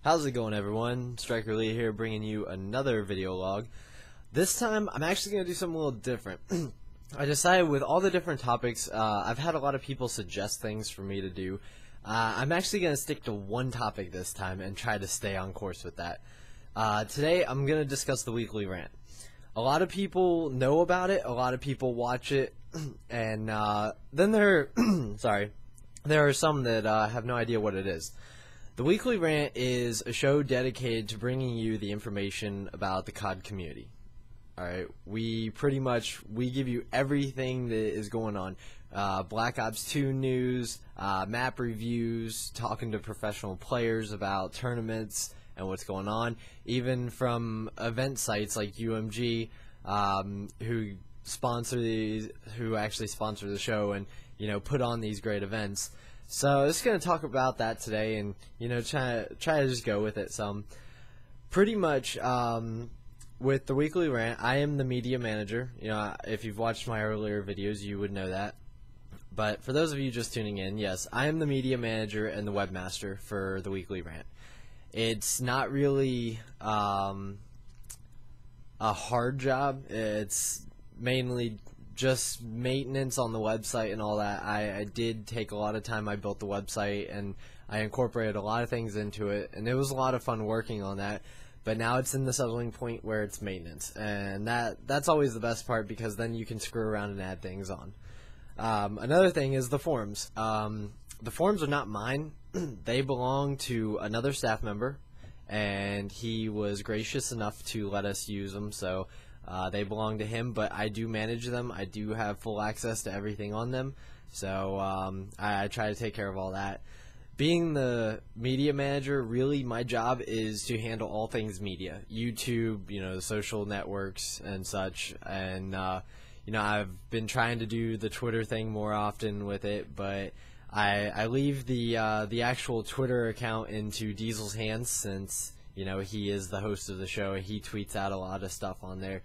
How's it going, everyone? Striker Lee here, bringing you another video log. This time, I'm actually going to do something a little different. I decided with all the different topics, I've had a lot of people suggest things for me to do. I'm actually going to stick to one topic this time and try to stay on course with that. Today, I'm going to discuss the Weekly Rant. A lot of people know about it, a lot of people watch it, and then there are some that have no idea what it is. The Weekly Rant is a show dedicated to bringing you the information about the COD community. Alright, we give you everything that is going on. Black Ops 2 news, map reviews, talking to professional players about tournaments and what's going on, even from event sites like UMG, who actually sponsor the show and, put on these great events. So I'm just going to talk about that today and, try to just go with it some. Pretty much, with the Weekly Rant, I am the media manager. If you've watched my earlier videos, you would know that. But for those of you just tuning in, yes, I am the media manager and the webmaster for the Weekly Rant. It's not really a hard job. It's mainly just maintenance on the website and all that. I did take a lot of time. I built the website and I incorporated a lot of things into it, and it was a lot of fun working on that. But now it's in the settling point where it's maintenance, and that's always the best part, because then you can screw around and add things on. Another thing is the forums. The forums are not mine. They belong to another staff member, and he was gracious enough to let us use them, so they belong to him, but I do manage them. I do have full access to everything on them, so I try to take care of all that. Being the media manager, really my job is to handle all things media, YouTube, the social networks and such, and I've been trying to do the Twitter thing more often with it, but I leave the actual Twitter account into Diesel's hands, since he is the host of the show. He tweets out a lot of stuff on there.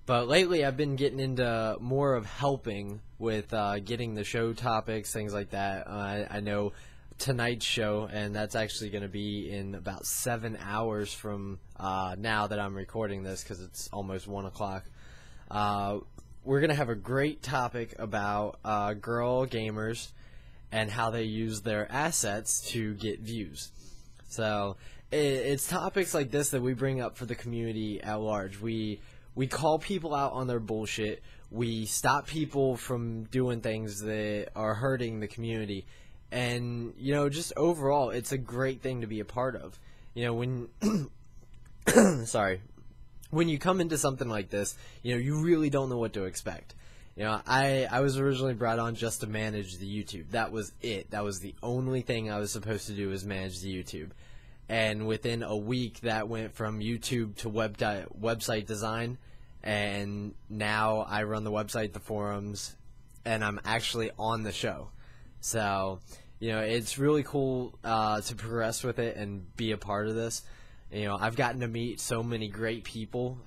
But lately I've been getting into more of helping with getting the show topics, things like that. I know tonight's show, and that's actually going to be in about 7 hours from now that I'm recording this, because it's almost 1 o'clock. We're going to have a great topic about girl gamers and how they use their assets to get views. So it's topics like this that we bring up for the community at large. We call people out on their bullshit. We stop people from doing things that are hurting the community. And, just overall, it's a great thing to be a part of. When when you come into something like this, you really don't know what to expect. I was originally brought on just to manage the YouTube. That was it. That was the only thing I was supposed to do, was manage the YouTube. And within a week, that went from YouTube to website design, and now I run the website, the forums, and I'm actually on the show. So, it's really cool to progress with it and be a part of this. I've gotten to meet so many great people.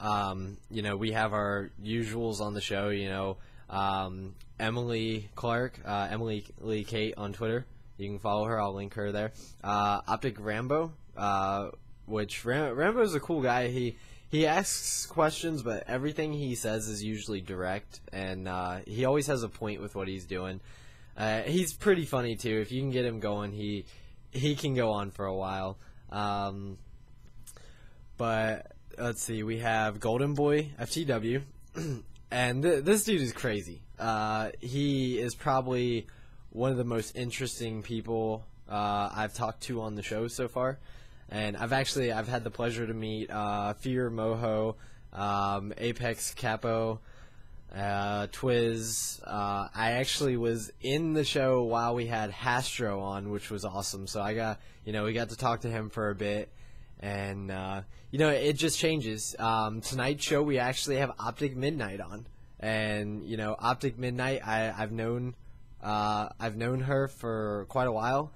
We have our usuals on the show, Emily Clark, Emily Lee Kate on Twitter. You can follow her. I'll link her there. Optic Rambo, which Rambo's a cool guy. He asks questions, but everything he says is usually direct, and he always has a point with what he's doing. He's pretty funny too. If you can get him going, he can go on for a while. But let's see, we have Golden Boy FTW, and this dude is crazy. He is probably one of the most interesting people I've talked to on the show so far, and I've had the pleasure to meet Fear Moho, Apex Capo, Twiz. I actually was in the show while we had Hastro on, which was awesome. So we got to talk to him for a bit, and it just changes. Tonight's show, we actually have Optic Midnight on, and Optic Midnight, I've known her for quite a while.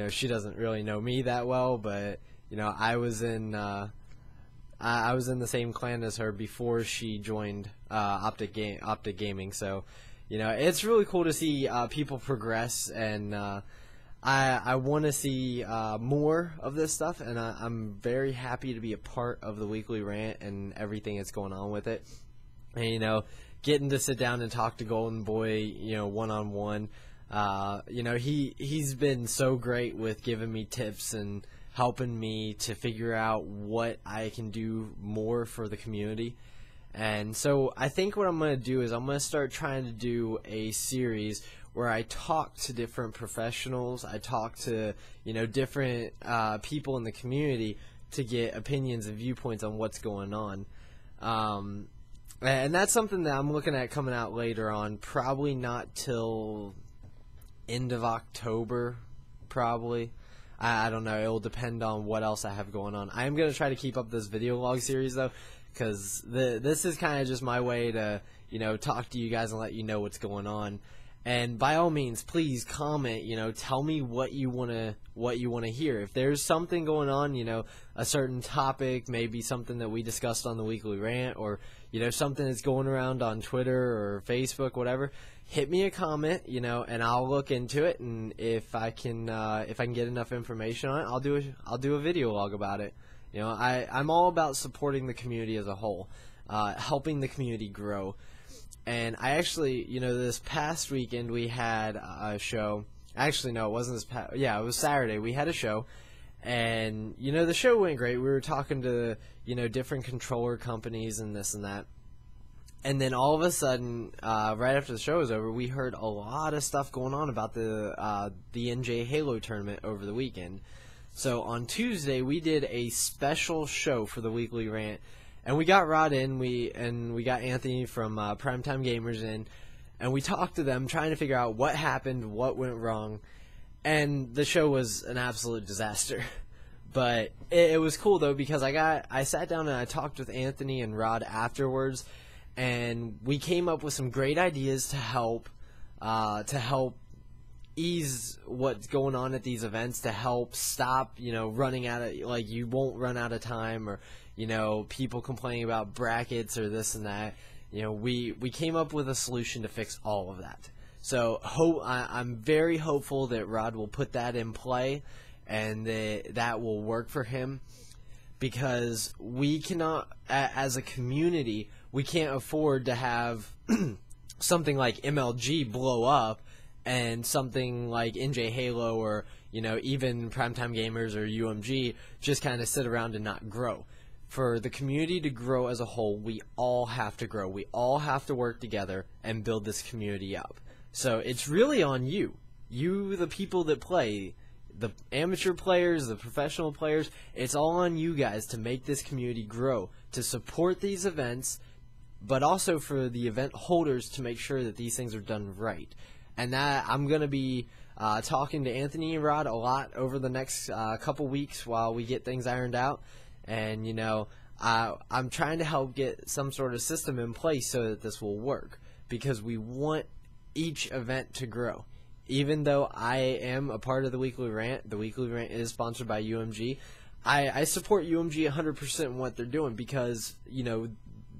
She doesn't really know me that well, but I was in the same clan as her before she joined Optic Gaming. So it's really cool to see people progress, and I want to see more of this stuff, and I'm very happy to be a part of the Weekly Rant and everything that's going on with it. And, you know, getting to sit down and talk to Golden Boy, you know, one-on-one, you know, he's been so great with giving me tips and helping me to figure out what I can do more for the community. And so I think what I'm going to do is I'm going to start trying to do a series where I talk to different professionals, I talk to, you know, different people in the community to get opinions and viewpoints on what's going on. And that's something that I'm looking at coming out later on, probably not till end of October, probably. I don't know, it'll depend on what else I have going on. I am going to try to keep up this video log series, though, because this is kind of just my way to, you know, talk to you guys and let you know what's going on. And by all means, please comment, you know, tell me what you want to hear. If there's something going on, you know, a certain topic, maybe something that we discussed on the Weekly Rant, or, you know, something that's going around on Twitter or Facebook, whatever, hit me a comment, you know, and I'll look into it, and if I can get enough information on it, I'll do a video log about it. You know, I'm all about supporting the community as a whole, helping the community grow. And I actually, you know, this past weekend we had a show. Actually, no, it wasn't this past. Yeah, it was Saturday. We had a show, and, you know, the show went great. We were talking to, you know, different controller companies and this and that. And then all of a sudden, right after the show was over, we heard a lot of stuff going on about the NJ Halo tournament over the weekend. So on Tuesday, we did a special show for the Weekly Rant. And we got Rod in, we got Anthony from Primetime Gamers in, and we talked to them trying to figure out what happened, what went wrong, and the show was an absolute disaster. But it was cool though, because I sat down and I talked with Anthony and Rod afterwards, and we came up with some great ideas to help ease what's going on at these events, to help stop, you know, running out of, like, you won't run out of time, or, you know, people complaining about brackets or this and that. You know, we came up with a solution to fix all of that. So I'm very hopeful that Rod will put that in play, and that will work for him, because we cannot, as a community, we can't afford to have something like MLG blow up and something like NJ Halo, or, you know, even Primetime Gamers or UMG just kind of sit around and not grow. For the community to grow as a whole, we all have to grow. We all have to work together and build this community up. So it's really on you. You, the people that play, the amateur players, the professional players, it's all on you guys to make this community grow, to support these events, but also for the event holders to make sure that these things are done right. And that I'm going to be talking to Anthony and Rod a lot over the next couple weeks while we get things ironed out. And, you know, I'm trying to help get some sort of system in place so that this will work, because we want each event to grow. Even though I am a part of the Weekly Rant is sponsored by UMG, I support UMG 100% in what they're doing, because, you know,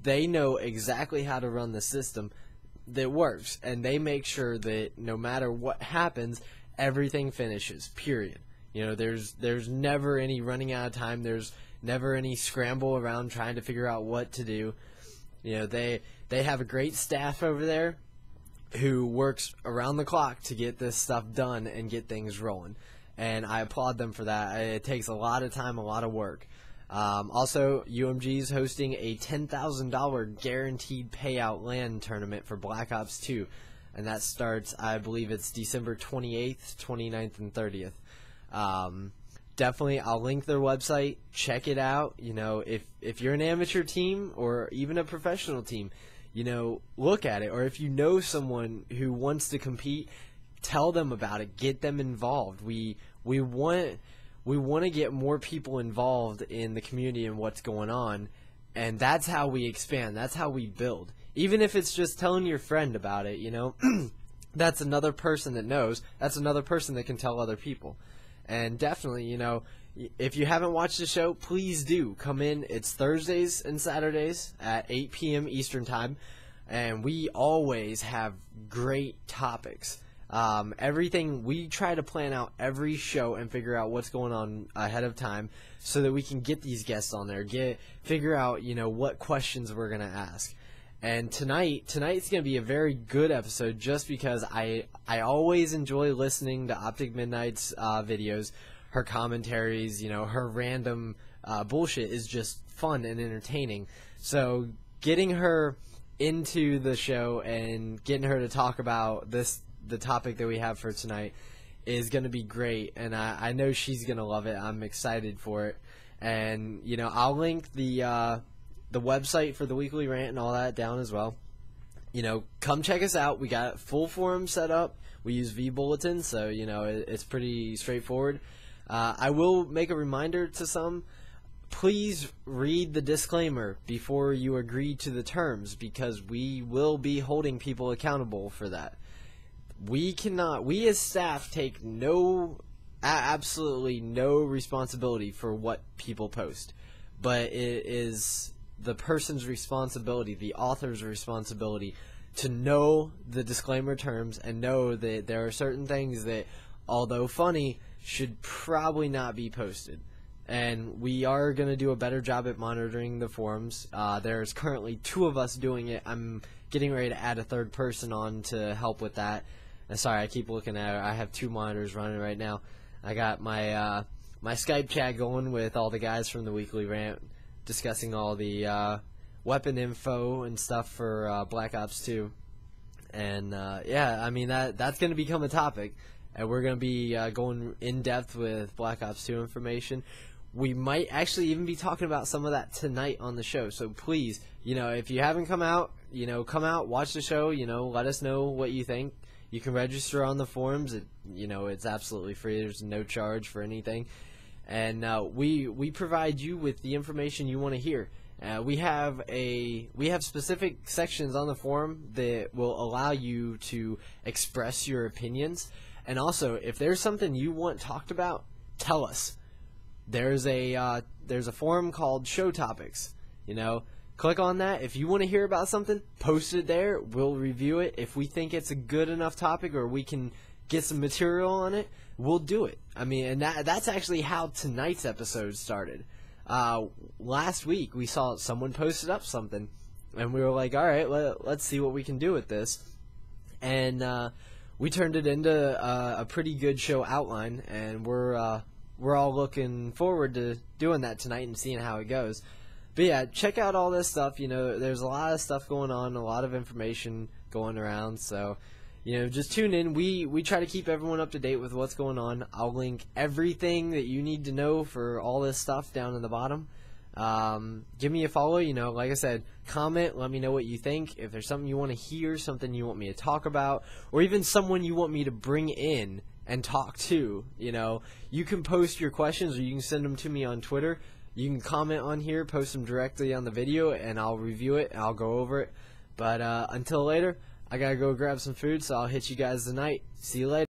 they know exactly how to run the system that works, and they make sure that no matter what happens, everything finishes, period. You know, there's never any running out of time. There's never any scramble around trying to figure out what to do. You know, they have a great staff over there who works around the clock to get this stuff done and get things rolling, and I applaud them for that. It takes a lot of time, a lot of work. Also, UMG is hosting a $10,000 guaranteed payout LAN tournament for Black Ops 2, and that starts, I believe it's December 28th, 29th, and 30th. Definitely, I'll link their website. Check it out. You know, if you're an amateur team or even a professional team, you know, look at it. Or if you know someone who wants to compete, tell them about it. Get them involved. We want to get more people involved in the community and what's going on, and that's how we expand. That's how we build. Even if it's just telling your friend about it, you know, that's another person that knows. That's another person that can tell other people. And definitely, you know, if you haven't watched the show, please do come in. It's Thursdays and Saturdays at 8 p.m. Eastern Time, and we always have great topics. Everything, we try to plan out every show and figure out what's going on ahead of time so that we can get these guests on there, figure out, you know, what questions we're going to ask. And tonight's going to be a very good episode just because I always enjoy listening to Optic Midnight's videos, her commentaries, you know, her random bullshit is just fun and entertaining. So getting her into the show and getting her to talk about the topic that we have for tonight is going to be great, and I know she's going to love it. I'm excited for it. And, you know, I'll link the website for the Weekly Rant and all that down as well. You know, come check us out. We got full forum set up. We use vBulletin, so, you know, it's pretty straightforward. I will make a reminder to some. Please read the disclaimer before you agree to the terms, because we will be holding people accountable for that. We as staff take absolutely no responsibility for what people post, but it is the person's responsibility, the author's responsibility, to know the disclaimer terms and know that there are certain things that, although funny, should probably not be posted. And we are going to do a better job at monitoring the forums. There's currently 2 of us doing it. I'm getting ready to add a 3rd person on to help with that. Sorry, I keep looking at it. I have 2 monitors running right now. I got my my Skype chat going with all the guys from the Weekly Rant, discussing all the weapon info and stuff for Black Ops 2. And yeah, I mean, that's going to become a topic. And we're going to be going in depth with Black Ops 2 information. We might actually even be talking about some of that tonight on the show. So please, you know, if you haven't come out, you know, come out, watch the show, you know, let us know what you think. You can register on the forums. You know, it's absolutely free. There's no charge for anything. And we provide you with the information you want to hear. We have specific sections on the forum that will allow you to express your opinions. And also, if there's something you want talked about, tell us. There's a forum called Show Topics. You know, click on that. If you want to hear about something, post it there. We'll review it. If we think it's a good enough topic or we can get some material on it, we'll do it. I mean, and that's actually how tonight's episode started. Last week, we saw someone posted up something, and we were like, all right, let's see what we can do with this. And we turned it into a pretty good show outline, and we're all looking forward to doing that tonight and seeing how it goes. But yeah, check out all this stuff. You know, there's a lot of stuff going on, a lot of information going around. So, you know, just tune in. We try to keep everyone up to date with what's going on. I'll link everything that you need to know for all this stuff down in the bottom. Give me a follow. You know, like I said, comment, let me know what you think. If there's something you want to hear, something you want me to talk about, or even someone you want me to bring in and talk to, you know, you can post your questions or you can send them to me on Twitter. You can comment on here, post them directly on the video, and I'll review it and I'll go over it. But until later, I gotta go grab some food, so I'll hit you guys tonight. See you later.